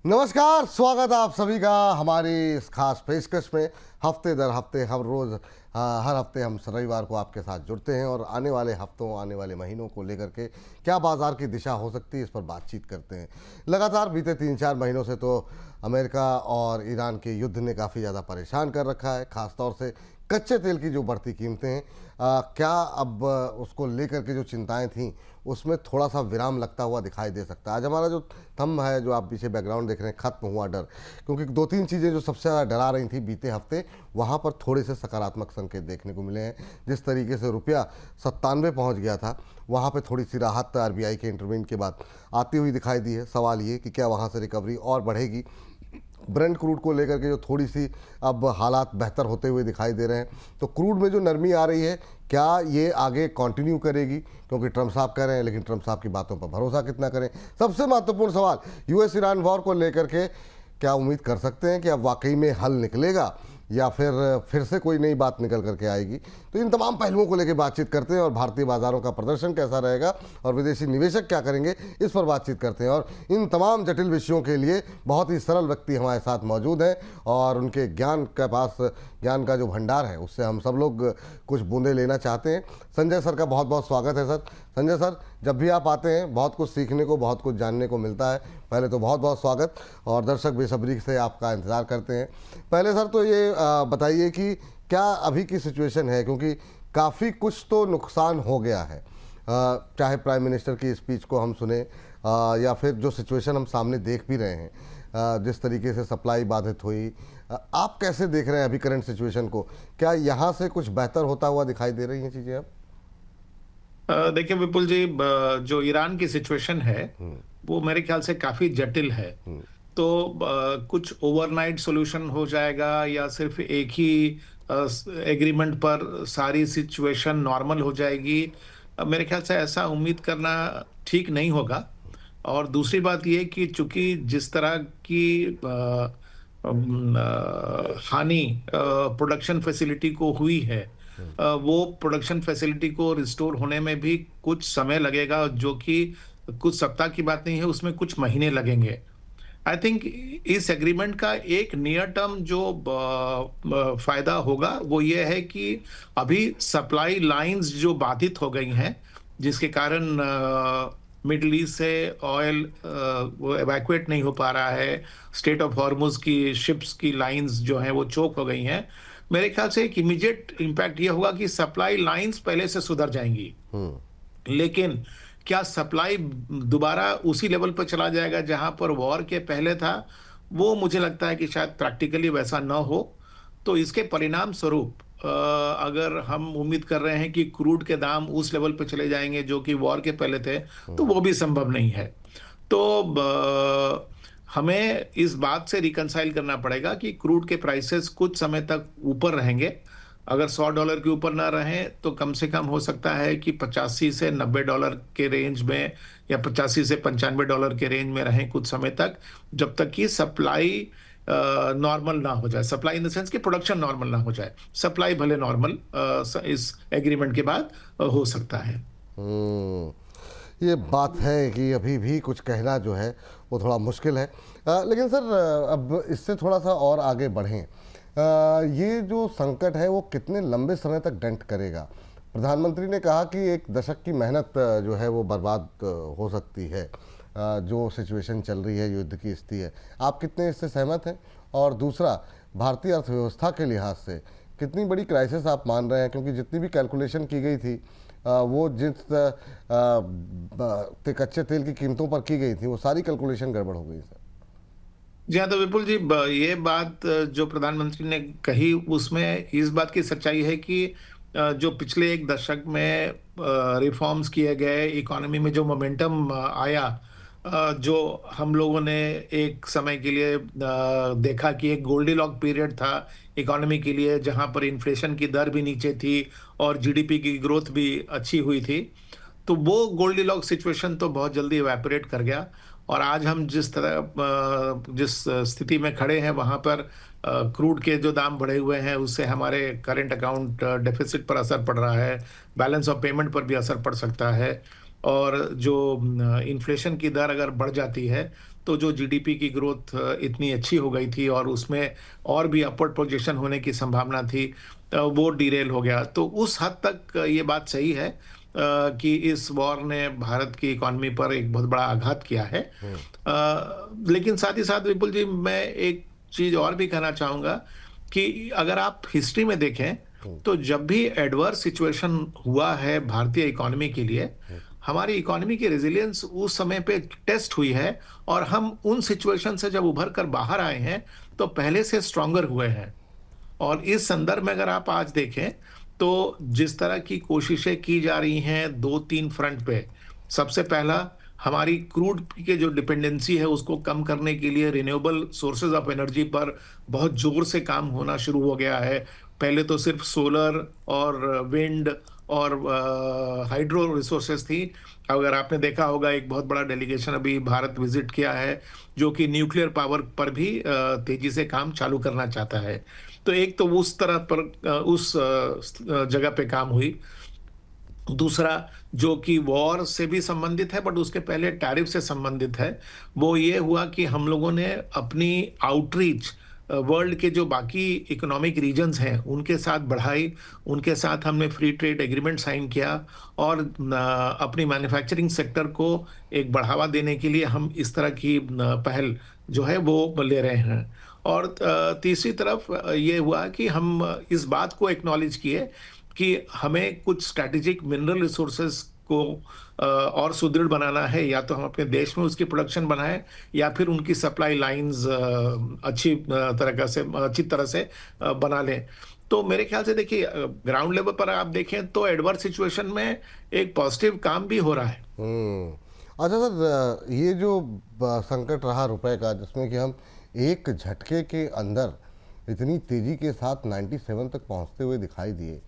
नमस्कार, स्वागत है आप सभी का हमारी इस खास पेशकश में। हफ्ते दर हफ्ते हर रोज़ हर हफ्ते हम रविवार को आपके साथ जुड़ते हैं और आने वाले हफ्तों आने वाले महीनों को लेकर के क्या बाज़ार की दिशा हो सकती है इस पर बातचीत करते हैं। लगातार बीते 3-4 महीनों से तो अमेरिका और ईरान के युद्ध ने काफ़ी ज़्यादा परेशान कर रखा है, ख़ासतौर से कच्चे तेल की जो बढ़ती कीमतें हैं। क्या अब उसको लेकर के जो चिंताएं थीं उसमें थोड़ा सा विराम लगता हुआ दिखाई दे सकता है। आज हमारा जो थंब है, जो आप पीछे बैकग्राउंड देख रहे हैं, खत्म हुआ डर, क्योंकि 2-3 चीज़ें जो सबसे ज़्यादा डरा रही थी बीते हफ्ते, वहाँ पर थोड़े से सकारात्मक संकेत देखने को मिले हैं। जिस तरीके से रुपया 97 पहुँच गया था, वहाँ पे थोड़ी सी राहत आरबीआई के इंटरवेंशन के बाद आती हुई दिखाई दी है। सवाल ये कि क्या वहाँ से रिकवरी और बढ़ेगी। ब्रेंट क्रूड को लेकर के जो थोड़ी सी अब हालात बेहतर होते हुए दिखाई दे रहे हैं, तो क्रूड में जो नरमी आ रही है, क्या ये आगे कंटिन्यू करेगी? क्योंकि ट्रम्प साहब कह रहे हैं, लेकिन ट्रम्प साहब की बातों पर भरोसा कितना करें। सबसे महत्वपूर्ण सवाल, यूएस ईरान वॉर को लेकर के क्या उम्मीद कर सकते हैं कि अब वाकई में हल निकलेगा या फिर से कोई नई बात निकल करके आएगी? तो इन तमाम पहलुओं को लेकर बातचीत करते हैं और भारतीय बाजारों का प्रदर्शन कैसा रहेगा और विदेशी निवेशक क्या करेंगे, इस पर बातचीत करते हैं। और इन तमाम जटिल विषयों के लिए बहुत ही सरल व्यक्ति हमारे साथ मौजूद हैं और उनके ज्ञान का जो भंडार है उससे हम सब लोग कुछ बूंदे लेना चाहते हैं। संजय सर का बहुत बहुत स्वागत है। सर, संजय सर, जब भी आप आते हैं बहुत कुछ सीखने को, बहुत कुछ जानने को मिलता है। पहले तो बहुत बहुत स्वागत, और दर्शक बेसब्री से आपका इंतज़ार करते हैं। पहले सर तो ये बताइए कि क्या अभी की सिचुएशन है, क्योंकि काफ़ी कुछ तो नुकसान हो गया है, चाहे प्राइम मिनिस्टर की स्पीच को हम सुने या फिर जो सिचुएशन हम सामने देख भी रहे हैं, जिस तरीके से सप्लाई बाधित हुई। आप कैसे देख रहे हैं अभी करंट सिचुएशन को? क्या यहाँ से कुछ बेहतर होता हुआ दिखाई दे रही हैं चीज़ें अब? देखिए विपुल जी, जो ईरान की सिचुएशन है वो मेरे ख्याल से काफी जटिल है। तो कुछ ओवरनाइट सॉल्यूशन हो जाएगा या सिर्फ एक ही एग्रीमेंट पर सारी सिचुएशन नॉर्मल हो जाएगी, मेरे ख्याल से ऐसा उम्मीद करना ठीक नहीं होगा। और दूसरी बात ये कि चूंकि जिस तरह की हानि प्रोडक्शन फैसिलिटी को हुई है, वो प्रोडक्शन फैसिलिटी को रिस्टोर होने में भी कुछ समय लगेगा, जो कि कुछ सप्ताह की बात नहीं है, उसमें कुछ महीने लगेंगे। आई थिंक इस एग्रीमेंट का एक नियर टर्म जो फायदा होगा वो ये है कि अभी सप्लाई लाइंस जो बाधित हो गई हैं, जिसके कारण मिडल ईस्ट से ऑयल वो एवैक्यूएट नहीं हो पा रहा है, स्टेट ऑफ हॉर्मुज की शिप्स की लाइंस जो हैं वो चोक हो गई हैं। मेरे ख्याल से एक इमीडिएट इम्पैक्ट ये होगा कि सप्लाई लाइंस पहले से सुधर जाएंगी, लेकिन क्या सप्लाई दोबारा उसी लेवल पर चला जाएगा जहां पर वॉर के पहले था? वो मुझे लगता है कि शायद प्रैक्टिकली वैसा न हो। तो इसके परिणाम स्वरूप अगर हम उम्मीद कर रहे हैं कि क्रूड के दाम उस लेवल पर चले जाएंगे जो कि वॉर के पहले थे, तो वो भी संभव नहीं है। तो हमें इस बात से रिकंसाइल करना पड़ेगा कि क्रूड के प्राइसेस कुछ समय तक ऊपर रहेंगे। अगर $100 के ऊपर ना रहें तो कम से कम हो सकता है कि 85 से $90 के रेंज में या 85 से $95 के रेंज में रहें कुछ समय तक, जब तक कि सप्लाई नॉर्मल ना हो जाए। सप्लाई इन द सेंस कि प्रोडक्शन नॉर्मल ना हो जाए। सप्लाई भले नॉर्मल इस एग्रीमेंट के बाद हो सकता है। ये बात है कि अभी भी कुछ कहना जो है वो थोड़ा मुश्किल है। लेकिन सर, अब इससे थोड़ा सा और आगे बढ़ें। ये जो संकट है वो कितने लंबे समय तक डेंट करेगा? प्रधानमंत्री ने कहा कि 1 दशक की मेहनत जो है वो बर्बाद हो सकती है। जो सिचुएशन चल रही है, युद्ध की स्थिति है, आप कितने इससे सहमत हैं? और दूसरा, भारतीय अर्थव्यवस्था के लिहाज से कितनी बड़ी क्राइसिस आप मान रहे हैं? क्योंकि जितनी भी कैलकुलेशन की गई थी वो जिस कच्चे तेल की कीमतों पर की गई थी, वो सारी कैलकुलेशन गड़बड़ हो गई सर। जी हाँ, तो विपुल जी, ये बात जो प्रधानमंत्री ने कही उसमें इस बात की सच्चाई है कि जो पिछले 1 दशक में रिफॉर्म्स किए गए, इकोनॉमी में जो मोमेंटम आया, जो हम लोगों ने एक समय के लिए देखा कि एक गोल्डीलॉक पीरियड था इकोनॉमी के लिए, जहां पर इन्फ्लेशन की दर भी नीचे थी और जीडीपी की ग्रोथ भी अच्छी हुई थी। तो वो गोल्डीलॉक सिचुएशन तो बहुत जल्दी इवेपोरेट कर गया और आज हम जिस स्थिति में खड़े हैं वहां पर क्रूड के जो दाम बढ़े हुए हैं उससे हमारे करंट अकाउंट डेफिसिट पर असर पड़ रहा है, बैलेंस ऑफ पेमेंट पर भी असर पड़ सकता है। और जो इन्फ्लेशन की दर अगर बढ़ जाती है तो जो जीडीपी की ग्रोथ इतनी अच्छी हो गई थी और उसमें और भी अपवर्ड प्रोजेक्शन होने की संभावना थी, वो डिरेल हो गया। तो उस हद तक ये बात सही है कि इस वॉर ने भारत की इकोनॉमी पर एक बहुत बड़ा आघात किया है। हम्म। लेकिन साथ ही साथ विपुल जी, मैं एक चीज और भी कहना चाहूंगा कि अगर आप हिस्ट्री में देखें हम्म। तो जब भी एडवर्स सिचुएशन हुआ है भारतीय इकोनॉमी के लिए, हम्म। हमारी इकोनॉमी की रेजिलियंस उस समय पे टेस्ट हुई है और हम उन सिचुएशन से जब उभर कर बाहर आए हैं तो पहले से स्ट्रांगर हुए हैं। और इस संदर्भ में अगर आप आज देखें तो जिस तरह की कोशिशें की जा रही हैं दो तीन फ्रंट पे, सबसे पहला हमारी क्रूड के जो डिपेंडेंसी है उसको कम करने के लिए रिन्यूएबल सोर्सेज ऑफ एनर्जी पर बहुत जोर से काम होना शुरू हो गया है। पहले तो सिर्फ सोलर और विंड और हाइड्रो रिसोर्सेज थी। अगर आपने देखा होगा, एक बहुत बड़ा डेलीगेशन अभी भारत विजिट किया है जो कि न्यूक्लियर पावर पर भी तेजी से काम चालू करना चाहता है। तो एक तो उस तरह पर उस जगह पे काम हुई। दूसरा जो कि वॉर से भी संबंधित है बट उसके पहले टैरिफ से संबंधित है, वो ये हुआ कि हम लोगों ने अपनी आउटरीच वर्ल्ड के जो बाकी इकोनॉमिक रीजन्स हैं उनके साथ बढ़ाई। उनके साथ हमने फ्री ट्रेड एग्रीमेंट साइन किया और अपनी मैन्युफैक्चरिंग सेक्टर को एक बढ़ावा देने के लिए हम इस तरह की पहल जो है वो ले रहे हैं। और तीसरी तरफ ये हुआ कि हम इस बात को एक्नॉलेज किए कि हमें कुछ स्ट्रैटेजिक मिनरल रिसोर्सेज को और सुदृढ़ बनाना है, या तो हम अपने देश में उसकी प्रोडक्शन बनाएं या फिर उनकी सप्लाई लाइंस अच्छी तरह से बना लें। तो मेरे ख्याल से देखिए, ग्राउंड लेवल पर आप देखें तो एडवर्स सिचुएशन में एक पॉजिटिव काम भी हो रहा है। अच्छा सर, ये जो संकट रहा रुपए का, जिसमें कि हम एक झटके के अंदर इतनी तेज़ी के साथ 97 तक पहुंचते हुए दिखाई दिए,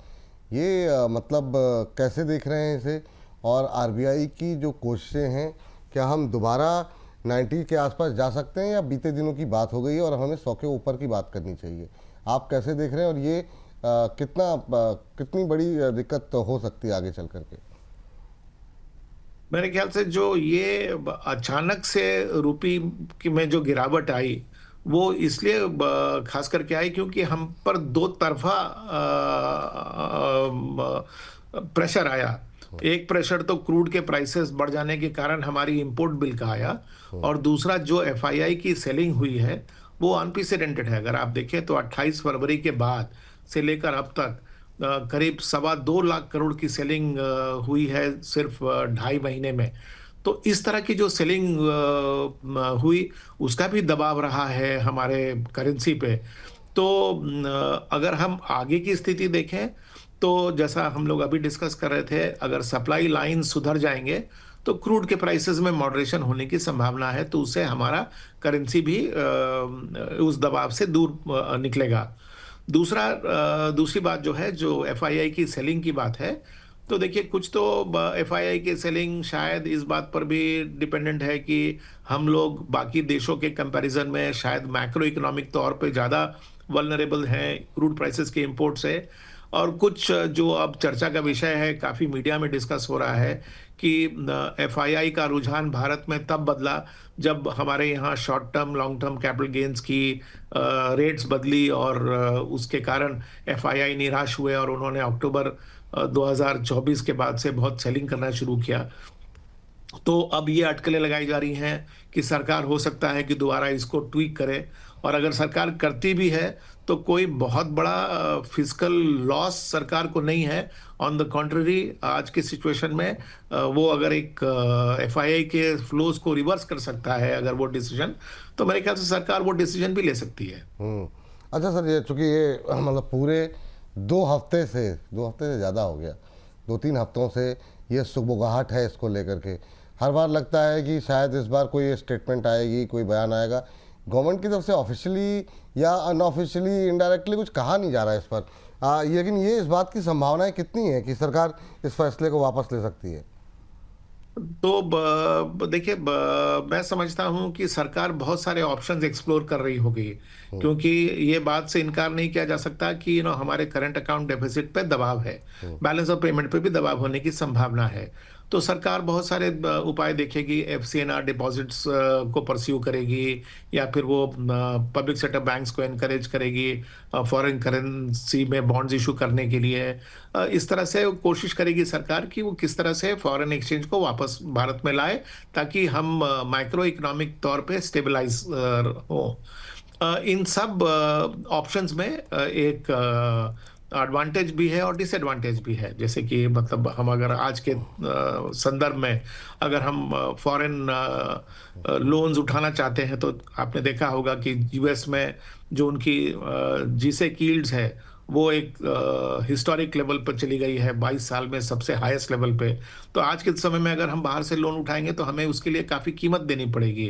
ये मतलब कैसे देख रहे हैं इसे? और आरबीआई की जो कोशिशें हैं, क्या हम दोबारा 90 के आसपास जा सकते हैं या बीते दिनों की बात हो गई है और हमें 100 के ऊपर की बात करनी चाहिए? आप कैसे देख रहे हैं और ये कितनी बड़ी दिक्कत हो सकती है आगे चल करके? मेरे ख्याल से जो ये अचानक से रुपये की में जो गिरावट आई, वो इसलिए खास करके आई क्योंकि हम पर दो तरफा प्रेशर आया। एक प्रेशर तो क्रूड के प्राइसेस बढ़ जाने के कारण हमारी इंपोर्ट बिल का आया, और दूसरा जो एफआईआई की सेलिंग हुई है वो अनप्रेसिडेंटेड है। अगर आप देखें तो 28 फरवरी के बाद से लेकर अब तक करीब 2.25 लाख करोड़ की सेलिंग हुई है सिर्फ 2.5 महीने में। तो इस तरह की जो सेलिंग हुई उसका भी दबाव रहा है हमारे करेंसी पे। तो अगर हम आगे की स्थिति देखें तो जैसा हम लोग अभी डिस्कस कर रहे थे, अगर सप्लाई लाइन सुधर जाएंगे तो क्रूड के प्राइसेस में मॉडरेशन होने की संभावना है, तो उससे हमारा करेंसी भी उस दबाव से दूर निकलेगा। दूसरी बात जो है, जो एफआईआई की सेलिंग की बात है, तो देखिए कुछ तो एफआईआई की सेलिंग शायद इस बात पर भी डिपेंडेंट है कि हम लोग बाकी देशों के कंपैरिजन में शायद मैक्रो इकोनॉमिक तौर पे ज़्यादा वल्नरेबल हैं क्रूड प्राइसेस के इंपोर्ट से। और कुछ जो अब चर्चा का विषय है, काफ़ी मीडिया में डिस्कस हो रहा है कि एफआईआई का रुझान भारत में तब बदला जब हमारे यहाँ short term long term capital gains की रेट्स बदली और उसके कारण एफआईआई निराश हुए और उन्होंने अक्टूबर 2024 के बाद से बहुत सेलिंग करना शुरू किया। तो अब ये अटकलें लगाई जा रही हैं कि सरकार हो सकता है कि दोबारा इसको ट्वीक करे, और अगर सरकार करती भी है तो कोई बहुत बड़ा फिस्कल लॉस सरकार को नहीं है। ऑन द कॉन्ट्ररी, आज की सिचुएशन में वो अगर एक एफआईआई के फ्लोज को रिवर्स कर सकता है अगर वो डिसीजन, तो मेरे ख्याल से सरकार वो डिसीजन भी ले सकती है। अच्छा सर, ये चूँकि ये मतलब पूरे 2 हफ्ते से ज़्यादा हो गया, 2-3 हफ्तों से ये सुगबुगाहट है इसको लेकर के। हर बार लगता है कि शायद इस बार कोई स्टेटमेंट आएगी, कोई बयान आएगा। गवर्नमेंट की तरफ से ऑफिशियली या अनऑफिशियली इनडायरेक्टली कुछ कहा नहीं जा रहा है इस पर, लेकिन ये इस बात की संभावनाएं कितनी है कि सरकार इस फैसले को वापस ले सकती है? तो देखिए, मैं समझता हूं कि सरकार बहुत सारे ऑप्शंस एक्सप्लोर कर रही होगी, क्योंकि ये बात से इनकार नहीं किया जा सकता कि हमारे करंट अकाउंट डेफिसिट पे दबाव है, बैलेंस ऑफ पेमेंट पे भी दबाव होने की संभावना है। तो सरकार बहुत सारे उपाय देखेगी, एफसीएनआर डिपॉजिट्स को परस्यू करेगी, या फिर वो पब्लिक सेक्टर बैंक्स को एनकरेज करेगी फॉरेन करेंसी में बॉन्ड्स इशू करने के लिए। इस तरह से कोशिश करेगी सरकार कि वो किस तरह से फॉरेन एक्सचेंज को वापस भारत में लाए, ताकि हम माइक्रो इकोनॉमिक तौर पे स्टेबलाइज हो। इन सब ऑप्शंस में एक एडवांटेज भी है और डिसएडवांटेज भी है। जैसे कि मतलब हम अगर आज के संदर्भ में अगर हम फॉरेन लोन्स उठाना चाहते हैं, तो आपने देखा होगा कि यूएस में जो उनकी जीसेक यील्ड्स है वो एक हिस्टोरिक लेवल पर चली गई है, 22 साल में सबसे हाईएस्ट लेवल पे। तो आज के समय में अगर हम बाहर से लोन उठाएंगे तो हमें उसके लिए काफी कीमत देनी पड़ेगी।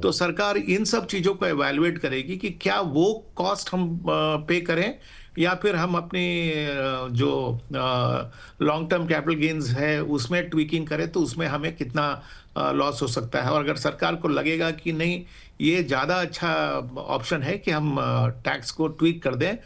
तो सरकार इन सब चीजों को एवेलुएट करेगी कि क्या वो कॉस्ट हम पे करें, या फिर हम अपनी जो लॉन्ग टर्म कैपिटल गेन्स है उसमें ट्वीकिंग करें, तो उसमें हमें कितना लॉस हो सकता है। और अगर सरकार को लगेगा कि नहीं, ये ज़्यादा अच्छा ऑप्शन है कि हम टैक्स को ट्वीक कर दें,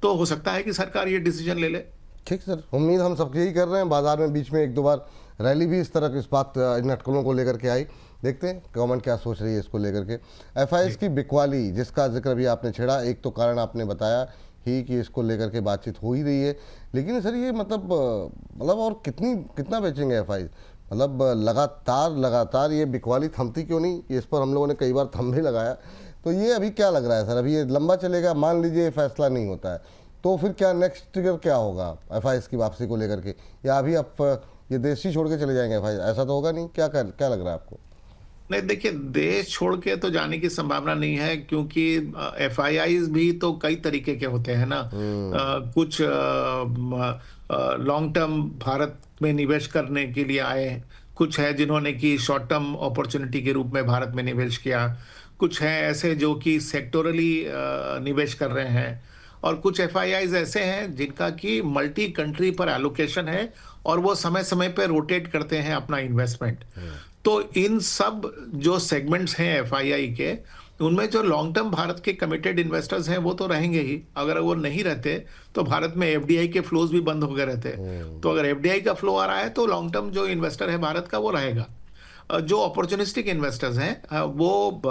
तो हो सकता है कि सरकार ये डिसीजन ले ले। ठीक सर, उम्मीद हम सबकी यही कर रहे हैं। बाजार में बीच में एक दो बार रैली भी इस तरह की इस बात इन अटकलों को लेकर के आई। देखते हैं गवर्नमेंट क्या सोच रही है इसको लेकर के। एफआईएस की बिकवाली जिसका जिक्र भी आपने छेड़ा, एक तो कारण आपने बताया ही कि इसको लेकर के बातचीत हो ही रही है, लेकिन सर ये मतलब और कितना बेचेंगे एफआईएस? मतलब लगातार ये बिकवाली थमती क्यों नहीं? इस पर हम लोगों ने कई बार थम भी लगाया। तो ये अभी क्या लग रहा है सर, अभी ये लंबा चलेगा? मान लीजिए फैसला नहीं होता है तो फिर क्या नेक्स्ट ट्रिगर क्या होगा एफआईएस की वापसी को लेकर के? या अभी आप ये देश ही छोड़ के चले जाएंगे एफआईएस? ऐसा तो होगा नहीं, क्या लग रहा है आपको? नहीं, देखिए, देश छोड़ के तो जाने की संभावना नहीं है, क्योंकि एफआईआईज भी तो कई तरीके के होते हैं ना। कुछ लॉन्ग टर्म भारत में निवेश करने के लिए आए, कुछ है जिन्होंने की शॉर्ट टर्म अपॉर्चुनिटी के रूप में भारत में निवेश किया, कुछ है ऐसे जो कि सेक्टोरली निवेश कर रहे हैं, और कुछ एफआईआईज ऐसे हैं जिनका कि मल्टी कंट्री पर एलोकेशन है और वो समय समय पे रोटेट करते हैं अपना इन्वेस्टमेंट। तो इन सब जो सेगमेंट्स हैं एफआईआई के, उनमें जो लॉन्ग टर्म भारत के कमिटेड इन्वेस्टर्स हैं वो तो रहेंगे ही। अगर वो नहीं रहते तो भारत में एफडीआई के फ्लोज भी बंद हो गए रहते। तो अगर एफडीआई का फ्लो आ रहा है तो लॉन्ग टर्म जो इन्वेस्टर है भारत का वो रहेगा। जो अपॉर्चुनिस्टिक इन्वेस्टर्स हैं वो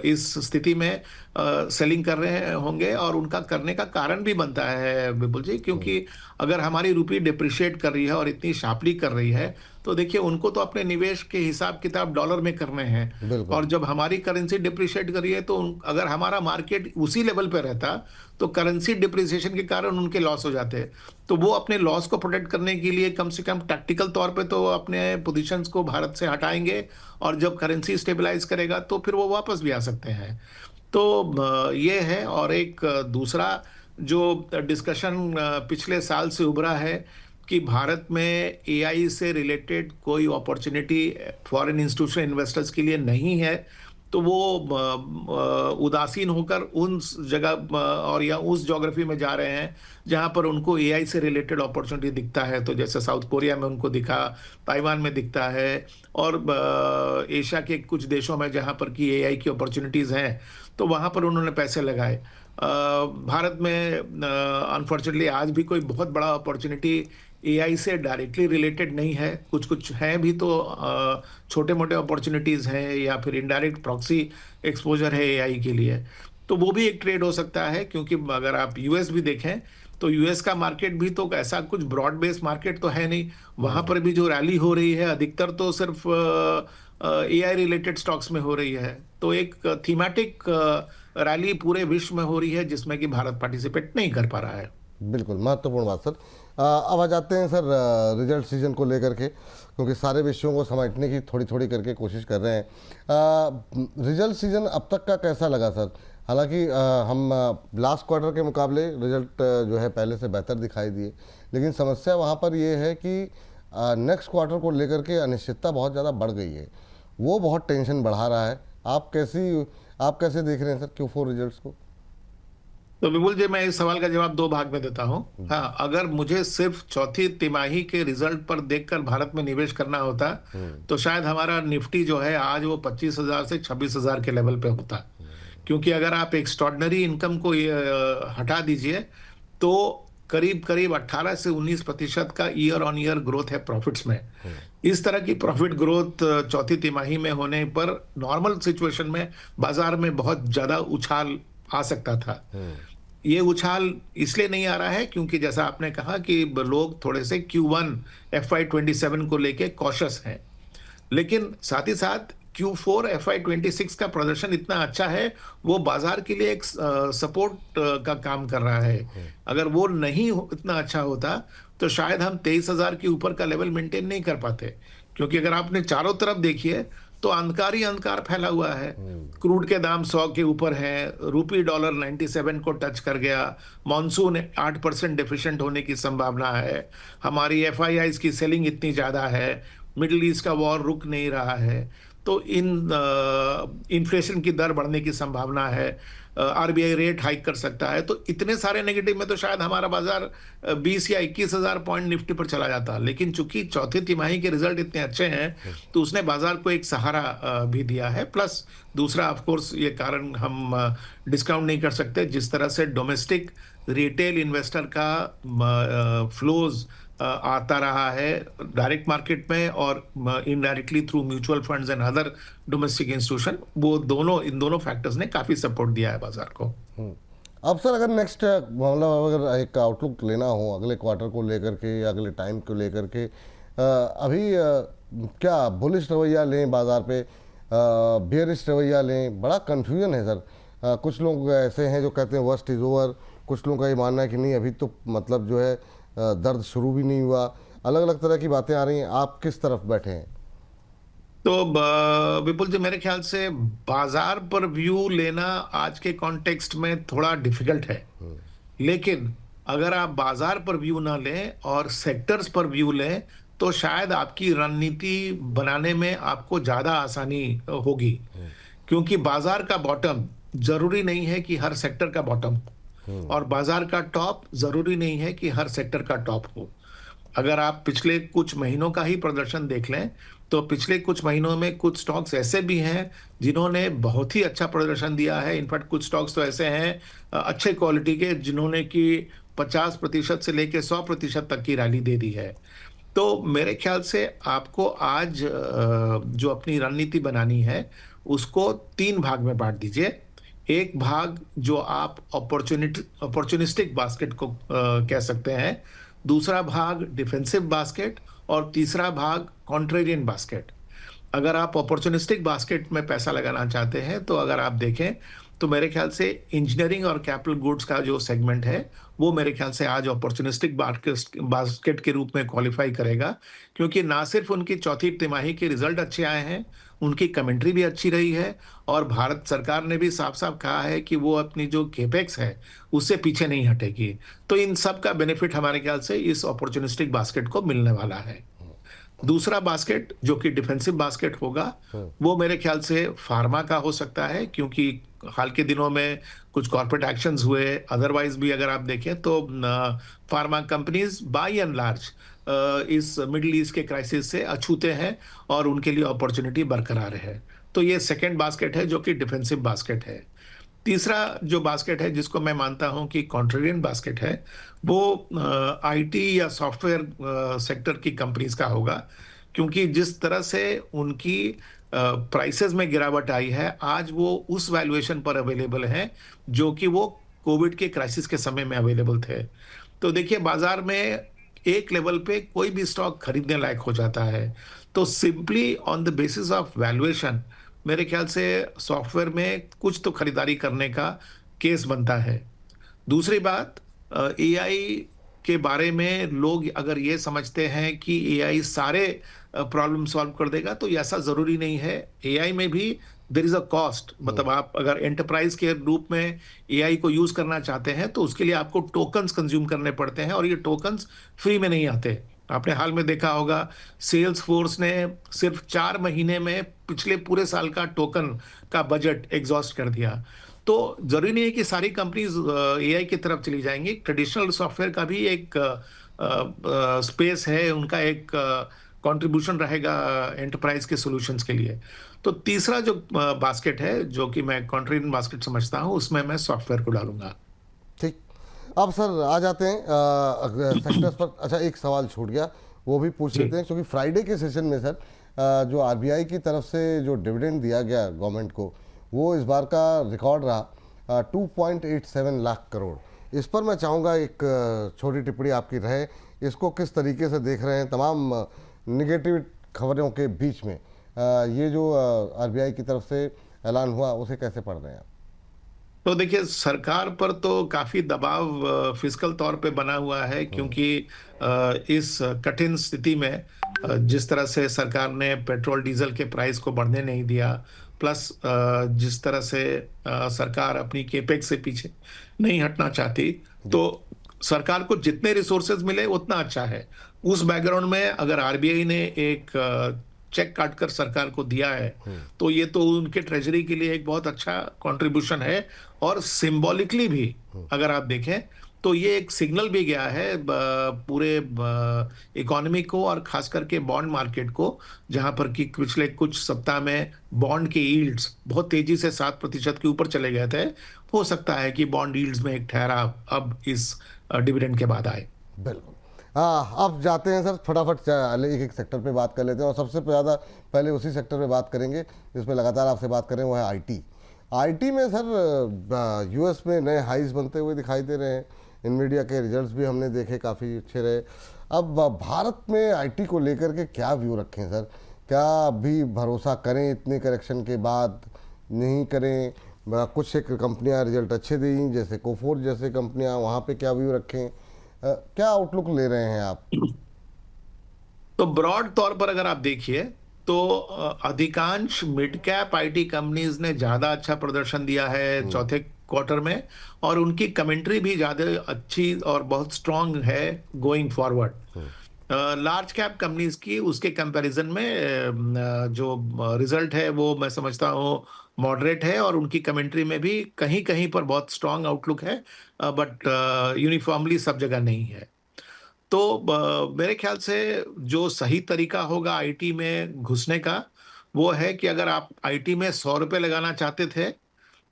इस स्थिति में सेलिंग कर रहे होंगे, और उनका करने का कारण भी बनता है विपुल जी, क्योंकि अगर हमारी रुपये डिप्रिशिएट कर रही है और इतनी शार्पली कर रही है, तो देखिए उनको तो अपने निवेश के हिसाब किताब डॉलर में करने हैं, और जब हमारी करेंसी डिप्रिशिएट कर रही है तो अगर हमारा मार्केट उसी लेवल पे रहता तो करेंसी डिप्रिसिएशन के कारण उनके लॉस हो जाते। तो वो अपने लॉस को प्रोटेक्ट करने के लिए कम से कम टैक्टिकल तौर पे तो अपने पोजीशंस को भारत से हटाएंगे, और जब करेंसी स्टेबलाइज करेगा तो फिर वो वापस भी आ सकते हैं। तो ये है। और एक दूसरा जो डिस्कशन पिछले साल से उभरा है कि भारत में एआई से रिलेटेड कोई अपॉर्चुनिटी फॉरेन इंस्टीट्यूशनल इन्वेस्टर्स के लिए नहीं है, तो वो उदासीन होकर उन जगह और या उस ज्योग्राफी में जा रहे हैं जहां पर उनको एआई से रिलेटेड अपॉर्चुनिटी दिखता है। तो जैसे साउथ कोरिया में उनको दिखा, ताइवान में दिखता है, और एशिया के कुछ देशों में जहां पर कि एआई की अपॉर्चुनिटीज हैं, तो वहां पर उन्होंने पैसे लगाए। भारत में अनफॉर्चुनेटली आज भी कोई बहुत बड़ा अपॉर्चुनिटी एआई से डायरेक्टली रिलेटेड नहीं है। कुछ हैं भी तो छोटे मोटे अपॉर्चुनिटीज़ हैं, या फिर इनडायरेक्ट प्रॉक्सी एक्सपोजर है एआई के लिए, तो वो भी एक ट्रेड हो सकता है। क्योंकि अगर आप यूएस भी देखें तो यूएस का मार्केट भी तो ऐसा कुछ ब्रॉड बेस्ड मार्केट तो है नहीं। वहाँ पर भी जो रैली हो रही है अधिकतर तो सिर्फ एआई रिलेटेड स्टॉक्स में हो रही है। तो एक थीमेटिक रैली पूरे विश्व में हो रही है जिसमें कि भारत पार्टिसिपेट नहीं कर पा रहा है। बिल्कुल महत्वपूर्ण बात सर। अब आ जाते हैं सर रिजल्ट सीजन को लेकर के, क्योंकि सारे विषयों को समेटने की थोड़ी करके कोशिश कर रहे हैं। रिजल्ट सीजन अब तक का कैसा लगा सर? हालांकि हम लास्ट क्वार्टर के मुकाबले रिजल्ट जो है पहले से बेहतर दिखाई दिए, लेकिन समस्या वहाँ पर ये है कि नेक्स्ट क्वार्टर को लेकर के अनिश्चितता बहुत ज़्यादा बढ़ गई है, वो बहुत टेंशन बढ़ा रहा है। आप कैसे देख रहे हैं सर Q4 रिजल्ट्स को? तो विपुल जी, मैं इस सवाल का जवाब दो भाग में देता हूं। हाँ, अगर मुझे सिर्फ चौथी तिमाही के रिजल्ट पर देखकर भारत में निवेश करना होता तो शायद हमारा निफ्टी जो है आज वो 25,000 से 26,000 के लेवल पे होता। क्योंकि अगर आप एक्स्ट्रॉर्डिनरी इनकम को हटा दीजिए तो करीब करीब 18 से 19% का ईयर ऑन ईयर ग्रोथ है प्रॉफिट्स में। इस तरह की प्रॉफिट ग्रोथ चौथी तिमाही में होने पर नॉर्मल सिचुएशन में बाजार में बहुत ज्यादा उछाल आ सकता था। ये उछाल इसलिए नहीं आ रहा है क्योंकि जैसा आपने कहा कि लोग थोड़े से Q1 FY27 को लेके कॉशियस हैं, लेकिन साथ ही साथ Q4 FY26 का प्रदर्शन इतना अच्छा है, वो बाजार के लिए एक सपोर्ट का काम कर रहा है। अगर वो नहीं इतना अच्छा होता तो शायद हम 23,000 के ऊपर का लेवल मेंटेन नहीं कर पाते, क्योंकि अगर आपने चारों तरफ देखिए तो अंधकार ही अंधकार फैला हुआ है। क्रूड के दाम 100 के ऊपर है, रूपी डॉलर 97 को टच कर गया, मॉनसून 8% डेफिशिएंट होने की संभावना है, हमारी FIIs की सेलिंग इतनी ज्यादा है, मिडिल ईस्ट का वॉर रुक नहीं रहा है, तो इन्फ्लेशन की दर बढ़ने की संभावना है, RBI रेट हाइक कर सकता है। तो इतने सारे नेगेटिव में तो शायद हमारा बाजार 20 या 21,000 पॉइंट निफ्टी पर चला जाता, लेकिन चूंकि चौथी तिमाही के रिजल्ट इतने अच्छे हैं तो उसने बाजार को एक सहारा भी दिया है। प्लस दूसरा ऑफ कोर्स ये कारण हम डिस्काउंट नहीं कर सकते, जिस तरह से डोमेस्टिक रिटेल इन्वेस्टर का फ्लोज आता रहा है डायरेक्ट मार्केट में और indirectly through mutual funds and other domestic institution, वो दोनों इन दोनों फैक्टर्स ने काफी सपोर्ट दिया है बाजार को। अब सर अगर नेक्स्ट मतलब अगर एक आउटलुक लेना हो अगले क्वार्टर को लेकर के या अगले टाइम को लेकर के, अभी क्या बुलिश रवैया लें बाजार पे, बेयरिश रवैया लें? बड़ा कन्फ्यूजन है सर। कुछ लोग ऐसे हैं जो कहते हैं वर्स्ट इज़ ओवर, कुछ लोगों का ये मानना है कि नहीं अभी तो मतलब जो है दर्द शुरू भी नहीं हुआ। अलग अलग तरह की बातें आ रही हैं, आप किस तरफ बैठे हैं? तो विपुल जी, मेरे ख्याल से बाजार पर व्यू लेना आज के कॉन्टेक्स्ट में थोड़ा डिफिकल्ट है, लेकिन अगर आप बाजार पर व्यू ना लें और सेक्टर्स पर व्यू लें तो शायद आपकी रणनीति बनाने में आपको ज्यादा आसानी होगी, क्योंकि बाजार का बॉटम जरूरी नहीं है कि हर सेक्टर का बॉटम हो और बाजार का टॉप जरूरी नहीं है कि हर सेक्टर का टॉप हो। अगर आप पिछले कुछ महीनों का ही प्रदर्शन देख लें तो पिछले कुछ महीनों में कुछ स्टॉक्स ऐसे भी हैं जिन्होंने बहुत ही अच्छा प्रदर्शन दिया है। इनफैक्ट कुछ स्टॉक्स तो ऐसे हैं अच्छे क्वालिटी के जिन्होंने कि 50% से लेकर 100% तक की रैली दे दी है। तो मेरे ख्याल से आपको आज जो अपनी रणनीति बनानी है उसको 3 भाग में बांट दीजिए। एक भाग जो आप अपॉर्चुनिस्टिक बास्केट को कह सकते हैं, दूसरा भाग डिफेंसिव बास्केट और तीसरा भाग कॉन्ट्रेरियन बास्केट। अगर आप अपॉर्चुनिस्टिक बास्केट में पैसा लगाना चाहते हैं तो अगर आप देखें तो मेरे ख्याल से इंजीनियरिंग और कैपिटल गुड्स का जो सेगमेंट है वो मेरे ख्याल से आज अपॉर्चुनिस्टिक बास्केट के रूप में क्वालिफाई करेगा, क्योंकि ना सिर्फ उनकी चौथी तिमाही के रिजल्ट अच्छे आए हैं, उनकी कमेंट्री भी अच्छी रही है और भारत सरकार ने भी साफ साफ कहा है कि वो अपनी जो केपेक्स है उससे पीछे नहीं हटेगी। तो इन सब का बेनिफिट हमारे ख्याल से इस अपॉर्चुनिस्टिक बास्केट को मिलने वाला है। दूसरा बास्केट जो कि डिफेंसिव बास्केट होगा वो मेरे ख्याल से फार्मा का हो सकता है, क्योंकि हाल के दिनों में कुछ कॉर्पोरेट एक्शंस हुए, अदरवाइज भी अगर आप देखें तो pharma companies by and large इस मिडिल ईस्ट के क्राइसिस से अछूते हैं और उनके लिए अपॉर्चुनिटी बरकरार है। तो ये सेकंड बास्केट है जो कि डिफेंसिव बास्केट है। तीसरा जो बास्केट है जिसको मैं मानता हूं कि कॉन्ट्रेरियन बास्केट है वो आईटी या सॉफ्टवेयर सेक्टर की कंपनीज का होगा, क्योंकि जिस तरह से उनकी प्राइसेस में गिरावट आई है आज वो उस वैल्यूएशन पर अवेलेबल है जो कि वो कोविड के क्राइसिस के समय में अवेलेबल थे। तो देखिए बाजार में एक लेवल पे कोई भी स्टॉक खरीदने लायक हो जाता है, तो simply on the basis of valuation मेरे ख्याल से सॉफ्टवेयर में कुछ तो खरीदारी करने का केस बनता है। दूसरी बात, एआई के बारे में लोग अगर ये समझते हैं कि एआई सारे प्रॉब्लम सॉल्व कर देगा तो ऐसा जरूरी नहीं है। एआई में भी देयर इज अ कॉस्ट, मतलब आप अगर एंटरप्राइज के रूप में एआई को यूज करना चाहते हैं तो उसके लिए आपको टोकन्स कंज्यूम करने पड़ते हैं और ये टोकन्स फ्री में नहीं आते। आपने हाल में देखा होगा सेल्स फोर्स ने सिर्फ 4 महीने में पिछले पूरे साल का टोकन का बजट एग्जॉस्ट कर दिया। तो जरूरी नहीं है कि सारी कंपनीज एआई की तरफ चली जाएंगी, ट्रेडिशनल सॉफ्टवेयर का भी एक स्पेस है, उनका एक कंट्रीब्यूशन रहेगा एंटरप्राइज के सॉल्यूशंस के लिए। तो तीसरा जो बास्केट है जो कि मैं कॉन्ट्रेरियन बास्केट समझता हूं उसमें मैं सॉफ्टवेयर को डालूंगा। ठीक। अब सर आ जाते हैं सेक्टर्स पर। अच्छा, एक सवाल छूट गया, वो भी पूछ जी। लेते हैं, क्योंकि फ्राइडे के सेशन में सर जो आरबीआई की तरफ से जो डिविडेंड दिया गया गवर्नमेंट को, वो इस बार का रिकॉर्ड रहा 2.87 लाख करोड़। इस पर मैं चाहूँगा एक छोटी टिप्पणी आपकी रहे, इसको किस तरीके से देख रहे हैं तमाम निगेटिव खबरों के बीच में ये जो आरबीआई की तरफ से ऐलान हुआ, उसे कैसे पढ़ रहे हैं आप? तो देखिए, सरकार पर तो काफी दबाव फिस्कल तौर पे बना हुआ है, क्योंकि इस कठिन स्थिति में जिस तरह से सरकार ने पेट्रोल डीजल के प्राइस को बढ़ने नहीं दिया, प्लस जिस तरह से सरकार अपनी केपेक्स से पीछे नहीं हटना चाहती, तो सरकार को जितने रिसोर्सेज मिले उतना अच्छा है। उस बैकग्राउंड में अगर आरबीआई ने एक चेक काटकर सरकार को दिया है, तो ये तो उनके ट्रेजरी के लिए एक बहुत अच्छा कंट्रीब्यूशन है। और सिंबॉलिकली भी अगर आप देखें तो ये एक सिग्नल भी गया है पूरे इकोनॉमी को, और खास करके बॉन्ड मार्केट को, जहां पर कि पिछले कुछ सप्ताह में बॉन्ड के यील्ड्स बहुत तेजी से 7% के ऊपर चले गए थे। हो सकता है कि बॉन्ड यील्ड्स में एक ठहराव अब इस डिविडेंड के बाद आए। बिल्कुल। हाँ, अब जाते हैं सर फटाफट एक एक सेक्टर पे बात कर लेते हैं, और सबसे ज़्यादा पहले उसी सेक्टर पे बात करेंगे जिसमें लगातार आपसे बात करें, वो है आईटी। आईटी में सर यूएस में नए हाइज बनते हुए दिखाई दे रहे हैं, इनवीडिया के रिजल्ट्स भी हमने देखे काफ़ी अच्छे रहे। अब भारत में आईटी को लेकर के क्या व्यू रखें सर? क्या अभी भरोसा करें इतने करेक्शन के बाद, नहीं करें? कुछ एक कंपनियां रिजल्ट अच्छे दी, जैसे कोफोर्ज जैसे कंपनियां, वहाँ पे क्या व्यू रखें? क्या आउटलुक ले रहे हैं आप? तो ब्रॉड तौर पर अगर आप देखिए तो अधिकांश मिड कैप आईटी कंपनीज ने ज्यादा अच्छा प्रदर्शन दिया है चौथे क्वार्टर में, और उनकी कमेंट्री भी ज्यादा अच्छी और बहुत स्ट्रांग है going forward. Large cap companies की उसके कंपैरिजन में जो रिजल्ट है वो मैं समझता हूँ मॉडरेट है, और उनकी कमेंट्री में भी कहीं कहीं पर बहुत स्ट्रांग आउटलुक है, बट यूनिफॉर्मली सब जगह नहीं है। तो मेरे ख्याल से जो सही तरीका होगा आईटी में घुसने का, वो है कि अगर आप आईटी में 100 रुपए लगाना चाहते थे,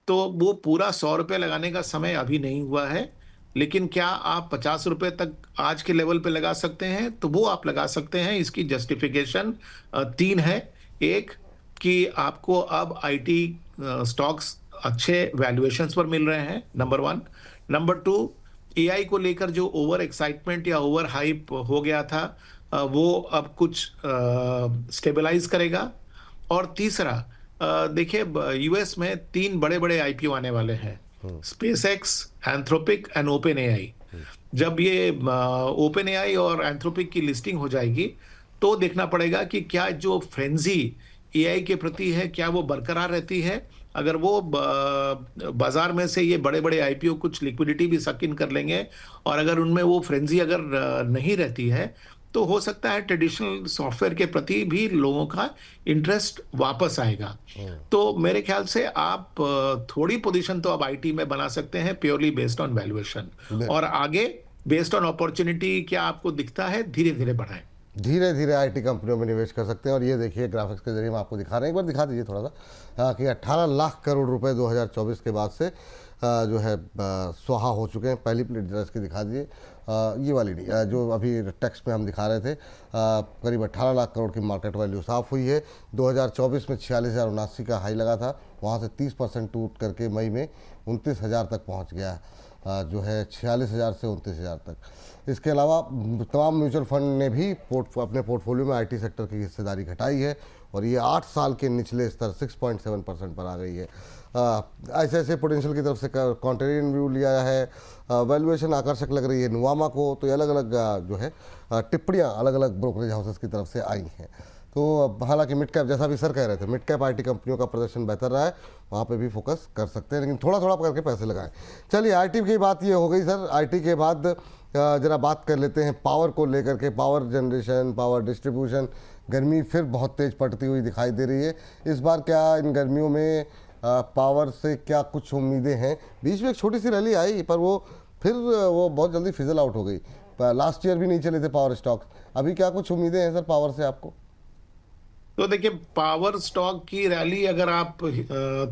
तो वो पूरा 100 रुपए लगाने का समय अभी नहीं हुआ है। लेकिन क्या आप 50 रुपए तक आज के लेवल पे लगा सकते हैं, तो वो आप लगा सकते हैं। इसकी जस्टिफिकेशन तीन है। एक, कि आपको अब आईटी स्टॉक्स अच्छे वैल्यूएशंस पर मिल रहे हैं, number one. Number two, AI को लेकर जो ओवर एक्साइटमेंट या ओवर हाइप हो गया था, वो अब कुछ स्टेबलाइज करेगा। और तीसरा, देखिए यूएस में 3 बड़े बड़े आईपीओ आने वाले हैं, SpaceX, Anthropic and open AI. जब ये ओपन एआई और एंथ्रोपिक की लिस्टिंग हो जाएगी, तो देखना पड़ेगा कि क्या जो फ्रेंजी एआई के प्रति है, क्या वो बरकरार रहती है। अगर वो बाजार में से ये बड़े बड़े आईपीओ कुछ लिक्विडिटी भी सक इन कर लेंगे, और अगर उनमें वो फ्रेंजी अगर नहीं रहती है, तो हो सकता है ट्रेडिशनल सॉफ्टवेयर के प्रति भी लोगों का इंटरेस्ट वापस आएगा। तो मेरे ख्याल से आप थोड़ी पोजीशन तो अब आईटी में बना सकते हैं, प्योरली बेस्ड ऑन वैल्यूएशन, और आगे बेस्ड ऑन अपॉर्चुनिटी क्या आपको दिखता है, धीरे धीरे बढ़ाएं। धीरे धीरे आईटी कंपनियों में निवेश कर सकते हैं। और ये देखिए ग्राफिक्स के जरिए हम आपको दिखा रहे हैं, एक बार दिखा दीजिए थोड़ा सा, कि 18 लाख करोड़ रुपए 2024 के बाद से जो है स्वाहा हो चुके हैं। पहली प्लेट जरा इसकी दिखा दीजिए, ये वाली नहीं, जो अभी टेक्स्ट में हम दिखा रहे थे, करीब 18 लाख करोड़ की मार्केट वैल्यू साफ हुई है। 2024 में 46,079 का हाई लगा था, वहाँ से 30% टूट करके मई में 29,000 तक पहुँच गया, जो है 46,000 से 29,000 तक। इसके अलावा तमाम म्यूचुअल फंड ने भी अपने पोर्टफोलियो में आईटी सेक्टर की हिस्सेदारी घटाई है, और ये 8 साल के निचले स्तर 6.7% पर आ गई है। ऐसे ऐसे पोटेंशियल की तरफ से कॉन्ट्रेरियन व्यू लिया है, वैल्यूएशन आकर्षक लग रही है नुवामा को, तो ये अलग अलग जो है टिप्पणियाँ अलग अलग ब्रोकरेज हाउसेस की तरफ से आई हैं। तो हालांकि मिड कैप, जैसा भी सर कह रहे थे, मिड कैप आईटी कंपनियों का प्रदर्शन बेहतर रहा है, वहाँ पे भी फोकस कर सकते हैं, लेकिन थोड़ा थोड़ा करके पैसे लगाएं। चलिए, आईटी की बात ये हो गई सर। आईटी के बाद ज़रा बात कर लेते हैं पावर को लेकर के। पावर जनरेशन, पावर डिस्ट्रीब्यूशन, गर्मी फिर बहुत तेज़ पड़ती हुई दिखाई दे रही है। इस बार क्या इन गर्मियों में पावर से क्या कुछ उम्मीदें हैं? बीच में एक छोटी सी रैली आई, पर वो फिर वो बहुत जल्दी फिजल आउट हो गई। लास्ट ईयर भी नहीं चले थे पावर स्टॉक्स। अभी क्या कुछ उम्मीदें हैं सर पावर से आपको? तो देखिए, पावर स्टॉक की रैली अगर आप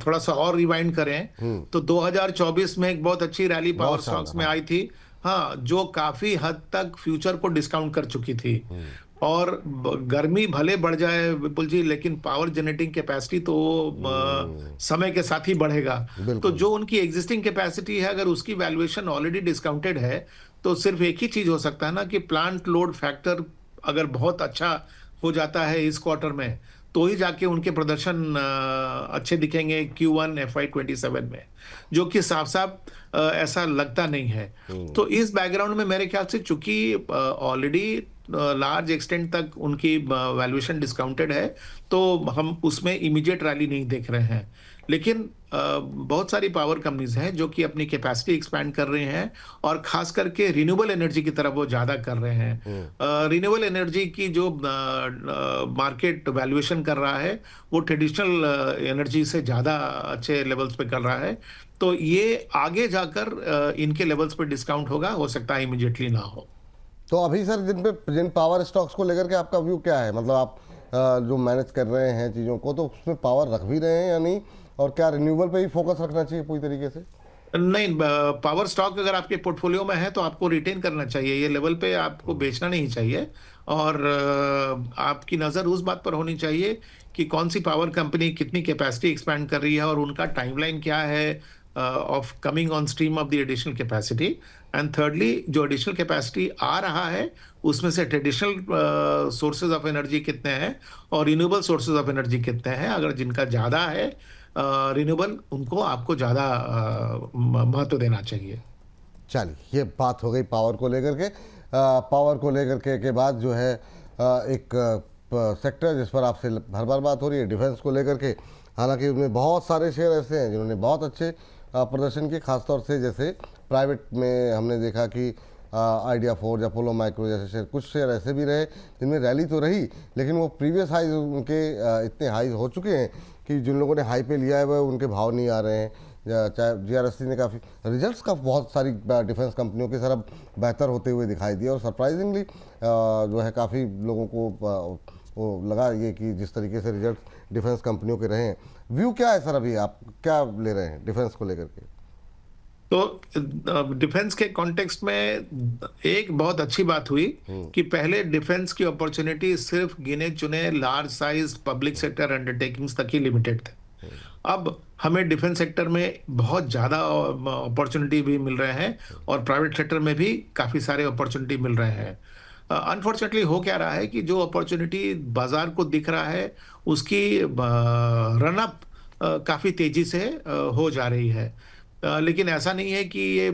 थोड़ा सा और रिवाइंड करें तो 2024 में एक बहुत अच्छी रैली पावर बहुत शानदार, स्टॉक्स में हाँ। आई थी। हाँ, जो काफी हद तक फ्यूचर को डिस्काउंट कर चुकी थी। और गर्मी भले बढ़ जाए विपुल जी, लेकिन पावर जनरेटिंग कैपेसिटी तो समय के साथ ही बढ़ेगा। तो बिल्कुल। जो उनकी एग्जिस्टिंग कैपेसिटी है, अगर उसकी वैल्यूएशन ऑलरेडी डिस्काउंटेड है, तो सिर्फ एक ही चीज हो सकता है ना कि प्लांट लोड फैक्टर अगर बहुत अच्छा हो जाता है इस क्वार्टर में, तो ही जाके उनके प्रदर्शन अच्छे दिखेंगे Q1 FY27 में, जो कि साफ साफ ऐसा लगता नहीं है। तो इस बैकग्राउंड में मेरे ख्याल से चूंकि ऑलरेडी लार्ज एक्सटेंट तक उनकी वैल्यूएशन डिस्काउंटेड है, तो हम उसमें इमीडिएट रैली नहीं देख रहे हैं। लेकिन बहुत सारी पावर कंपनीज हैं जो कि अपनी कैपेसिटी एक्सपैंड कर रहे हैं, और खास करके रिन्यूएबल एनर्जी की तरफ वो ज्यादा कर रहे हैं। रिन्यूएबल एनर्जी की जो मार्केट वैल्यूएशन कर रहा है, वो ट्रेडिशनल एनर्जी से ज्यादा अच्छे लेवल्स पे कर रहा है। तो ये आगे जाकर इनके लेवल्स पे डिस्काउंट होगा, हो सकता है इमीडिएटली ना हो। तो अभी सर जिन पावर स्टॉक्स को लेकर के आपका व्यू क्या है? मतलब आप जो मैनेज कर रहे हैं चीज़ों को, तो उसमें पावर रख भी रहे हैं या नहीं, और क्या रिन्यूएबल पे ही फोकस रखना चाहिए पूरी तरीके से? नहीं, पावर स्टॉक अगर आपके पोर्टफोलियो में है तो आपको रिटेन करना चाहिए, ये लेवल पे आपको बेचना नहीं चाहिए। और आपकी नज़र उस बात पर होनी चाहिए कि कौन सी पावर कंपनी कितनी कैपेसिटी एक्सपैंड कर रही है और उनका टाइमलाइन क्या है of coming on stream of the additional capacity. And thirdly, जो एडिशनल कैपेसिटी आ रहा है उसमें से ट्रेडिशनल सोर्सेज ऑफ एनर्जी कितने हैं और रिन्यूएबल सोर्सेज ऑफ एनर्जी कितने हैं। अगर जिनका ज़्यादा है रिन्यूएबल, उनको आपको ज़्यादा महत्व देना चाहिए। चलिए, ये बात हो गई पावर को लेकर के। पावर को लेकर के बाद जो है एक सेक्टर जिस पर आपसे हर बार बात हो रही है, डिफेंस को लेकर के। हालांकि उनमें बहुत सारे शेयर ऐसे हैं जिन्होंने बहुत अच्छे प्रदर्शन किए, खासतौर से जैसे प्राइवेट में हमने देखा कि आइडिया फोर्ज, अपोलो माइक्रो जैसे शेयर, कुछ शेयर ऐसे भी रहे जिनमें रैली तो रही, लेकिन वो प्रीवियस हाई उनके इतने हाई हो चुके हैं कि जिन लोगों ने हाई पे लिया है वह उनके भाव नहीं आ रहे हैं। चाहे जीआरएससी ने काफ़ी रिजल्ट्स का बहुत सारी डिफेंस कंपनियों के सर अब बेहतर होते हुए दिखाई दिए, और सरप्राइजिंगली जो है काफ़ी लोगों को वो लगा ये कि जिस तरीके से रिजल्ट डिफेंस कंपनियों के रहे हैं। व्यू क्या है सर, अभी आप क्या ले रहे हैं डिफेंस को लेकर के? तो डिफेंस के कॉन्टेक्स्ट में एक बहुत अच्छी बात हुई कि पहले डिफेंस की अपॉर्चुनिटी सिर्फ गिने चुने large size public sector undertakings तक ही लिमिटेड थे। अब हमें डिफेंस सेक्टर में बहुत ज़्यादा अपॉर्चुनिटी भी मिल रहे हैं, और प्राइवेट सेक्टर में भी काफ़ी सारे अपॉर्चुनिटी मिल रहे हैं। अनफॉर्चुनेटली हो क्या रहा है कि जो अपॉर्चुनिटी बाजार को दिख रहा है उसकी रनअप काफ़ी तेज़ी से हो जा रही है। लेकिन ऐसा नहीं है कि ये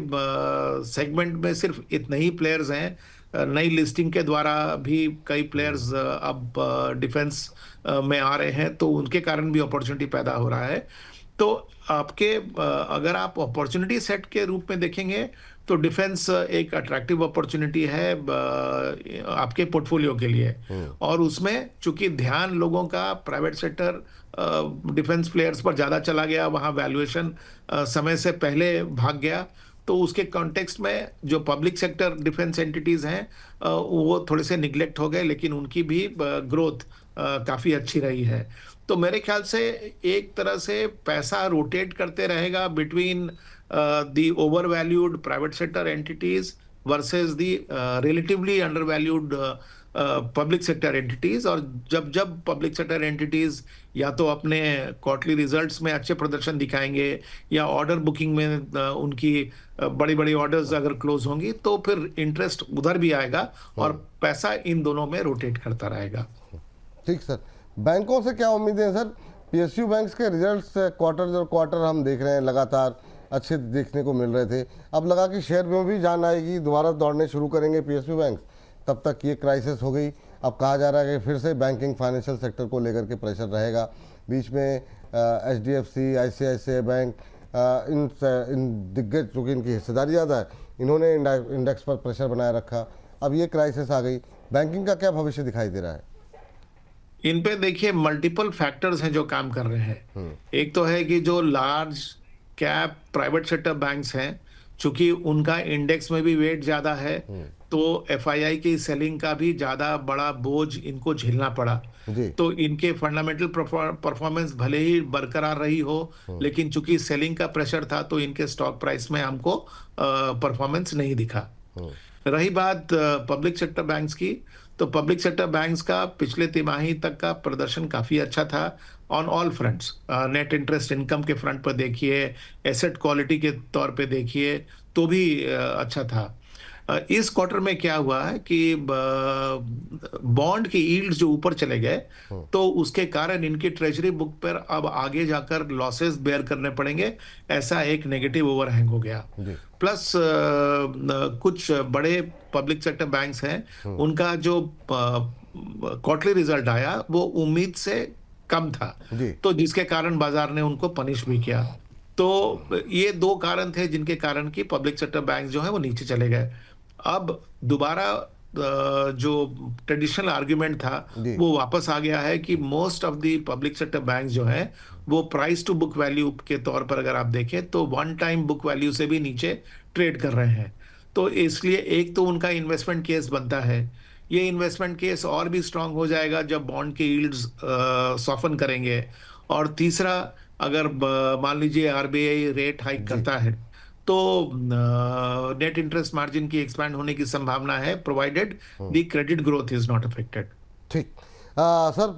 सेगमेंट में सिर्फ इतने ही प्लेयर्स हैं। नई लिस्टिंग के द्वारा भी कई प्लेयर्स अब डिफेंस में आ रहे हैं, तो उनके कारण भी अपॉर्चुनिटी पैदा हो रहा है। तो आपके अगर आप अपॉर्चुनिटी सेट के रूप में देखेंगे तो डिफेंस एक अट्रैक्टिव अपॉर्चुनिटी है आपके पोर्टफोलियो के लिए। और उसमें चूंकि ध्यान लोगों का प्राइवेट सेक्टर डिफेंस प्लेयर्स पर ज़्यादा चला गया, वहाँ वैल्यूएशन समय से पहले भाग गया, तो उसके कॉन्टेक्स्ट में जो पब्लिक सेक्टर डिफेंस एंटिटीज़ हैं वो थोड़े से निगलेक्ट हो गए, लेकिन उनकी भी ग्रोथ काफ़ी अच्छी रही है। तो मेरे ख्याल से एक तरह से पैसा रोटेट करते रहेगा between the over valued private sector entities versus the relatively under valued public sector entities. और जब जब पब्लिक सेक्टर एंटिटीज या तो अपने क्वार्टरली रिजल्ट्स में अच्छे प्रदर्शन दिखाएंगे या ऑर्डर बुकिंग में उनकी बड़ी बड़ी ऑर्डर्स अगर क्लोज होंगी, तो फिर इंटरेस्ट उधर भी आएगा और पैसा इन दोनों में रोटेट करता रहेगा। ठीक सर, बैंकों से क्या उम्मीदें हैं सर? पीएसयू बैंक्स के रिजल्ट्स क्वार्टर हम देख रहे हैं लगातार अच्छे देखने को मिल रहे थे। अब लगा कि शेयर में भी जान आएगी, दोबारा दौड़ने शुरू करेंगे पीएसयू बैंक्स। तब तक ये क्राइसिस हो गई। अब कहा जा रहा है कि फिर से बैंकिंग फाइनेंशियल सेक्टर को लेकर के प्रेशर रहेगा। बीच में एचडीएफसी, आईसीआईसीआई बैंक, इन दिग्गज, चूँकि इनकी हिस्सेदारी ज़्यादा है, इन्होंने इंडेक्स पर प्रेशर बनाए रखा। अब ये क्राइसिस आ गई, बैंकिंग का क्या भविष्य दिखाई दे रहा है? इन पे देखिए मल्टीपल फैक्टर्स हैं जो काम कर रहे हैं। एक तो है कि जो large cap private sector banks हैं, चूंकि उनका इंडेक्स में भी वेट ज्यादा है, तो एफआईआई की सेलिंग का भी ज्यादा बड़ा बोझ इनको झेलना पड़ा। जी। तो इनके फंडामेंटल परफॉर्मेंस भले ही बरकरार रही हो, लेकिन चूंकि सेलिंग का प्रेशर था तो इनके स्टॉक प्राइस में हमको परफॉर्मेंस नहीं दिखा। रही बात पब्लिक सेक्टर बैंक्स की, तो पब्लिक सेक्टर बैंक्स का पिछले तिमाही तक का प्रदर्शन काफी अच्छा था on all fronts. Net interest income के फ्रंट पर देखिए, एसेट क्वालिटी के तौर पे देखिए, तो भी अच्छा था। इस क्वार्टर में क्या हुआ है कि बॉन्ड के यील्ड्स जो ऊपर चले गए, तो उसके कारण इनकी ट्रेजरी बुक पर अब आगे जाकर लॉसेस बेयर करने पड़ेंगे, ऐसा एक नेगेटिव ओवरहैंग हो गया। जी। प्लस कुछ बड़े पब्लिक सेक्टर बैंक्स हैं, उनका जो क्वार्टरली रिजल्ट आया वो उम्मीद से कम था, जी। तो जिसके कारण बाजार ने उनको पनिश भी किया। तो ये दो कारण थे जिनके कारण कि पब्लिक सेक्टर बैंक जो है वो नीचे चले गए। अब दोबारा जो ट्रेडिशनल आर्गुमेंट था जी। वो वापस आ गया है कि most of the public sector banks जो हैं वो प्राइस टू बुक वैल्यू के तौर पर अगर आप देखें तो वन टाइम बुक वैल्यू से भी नीचे ट्रेड कर रहे हैं। तो इसलिए एक तो उनका इन्वेस्टमेंट केस बनता है, ये इन्वेस्टमेंट केस और भी स्ट्रांग हो जाएगा जब बॉन्ड के यील्ड्स सॉफन करेंगे। और तीसरा, अगर मान लीजिए आरबीआई रेट हाइक जी। करता है तो नेट इंटरेस्ट मार्जिन की एक्सपैंड होने की संभावना है, provided the credit growth is not affected. ठीक। सर,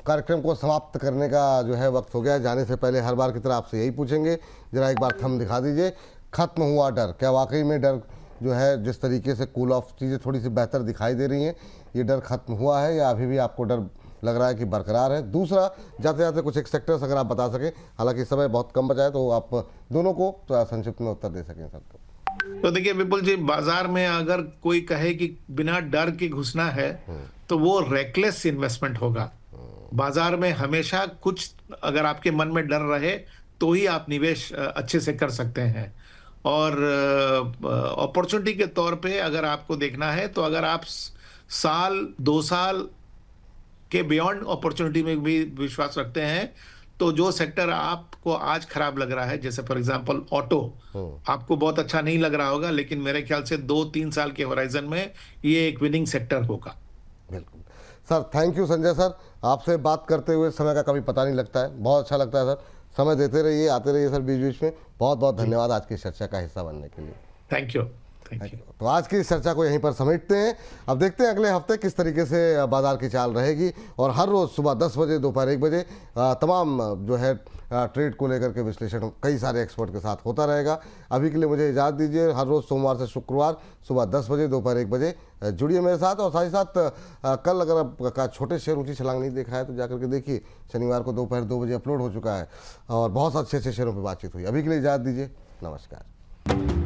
कार्यक्रम को समाप्त करने का जो है वक्त हो गया है। जाने से पहले हर बार की तरह आपसे यही पूछेंगे, जरा एक बार थंब दिखा दीजिए। खत्म हुआ डर, क्या वाकई में डर जो है जिस तरीके से कूल ऑफ चीज़ें थोड़ी सी बेहतर दिखाई दे रही हैं, ये डर खत्म हुआ है या अभी भी आपको डर लग रहा है कि बरकरार है? दूसरा, जाते जाते कुछ एक सेक्टर्स अगर आप बता सकें, हालांकि समय बहुत कम बचा है, तो आप दोनों को थोड़ा संक्षिप्त में उत्तर दे सकें सर। तो देखिए विपुल जी, बाजार में अगर कोई कहे कि बिना डर के घुसना है तो वो रेकलेस इन्वेस्टमेंट होगा। बाजार में हमेशा कुछ अगर आपके मन में डर रहे तो ही आप निवेश अच्छे से कर सकते हैं। और अपॉर्चुनिटी के तौर पे अगर आपको देखना है तो अगर आप साल 2 साल के बियॉन्ड अपॉर्चुनिटी में भी विश्वास रखते हैं, तो जो सेक्टर आपको आज खराब लग रहा है, जैसे फॉर एग्जांपल ऑटो, आपको बहुत अच्छा नहीं लग रहा होगा, लेकिन मेरे ख्याल से 2-3 साल के होराइजन में ये एक विनिंग सेक्टर होगा। बिल्कुल sir, thank you Sanjay sir. आपसे बात करते हुए समय का कभी पता नहीं लगता है, बहुत अच्छा लगता है सर। समय देते रहिए, आते रहिए सर बीच बीच में। बहुत बहुत धन्यवाद आज की चर्चा का हिस्सा बनने के लिए। Thank you. Thank you. तो आज की इस चर्चा को यहीं पर समेटते हैं। अब देखते हैं अगले हफ्ते किस तरीके से बाजार की चाल रहेगी, और हर रोज़ सुबह 10 बजे, दोपहर 1 बजे तमाम जो है ट्रेड को लेकर के विश्लेषण कई सारे एक्सपर्ट के साथ होता रहेगा। अभी के लिए मुझे इजाज़त दीजिए। हर रोज़ सोमवार से शुक्रवार सुबह 10 बजे, दोपहर 1 बजे जुड़िए मेरे साथ। और साथ ही साथ कल अगर आपका छोटे शेयर ऊंची छलांग नहीं देखा है तो जाकर के देखिए, शनिवार को दोपहर 2 बजे अपलोड हो चुका है और बहुत अच्छे अच्छे शेयरों पर बातचीत हुई। अभी के लिए इजाज़त दीजिए, नमस्कार।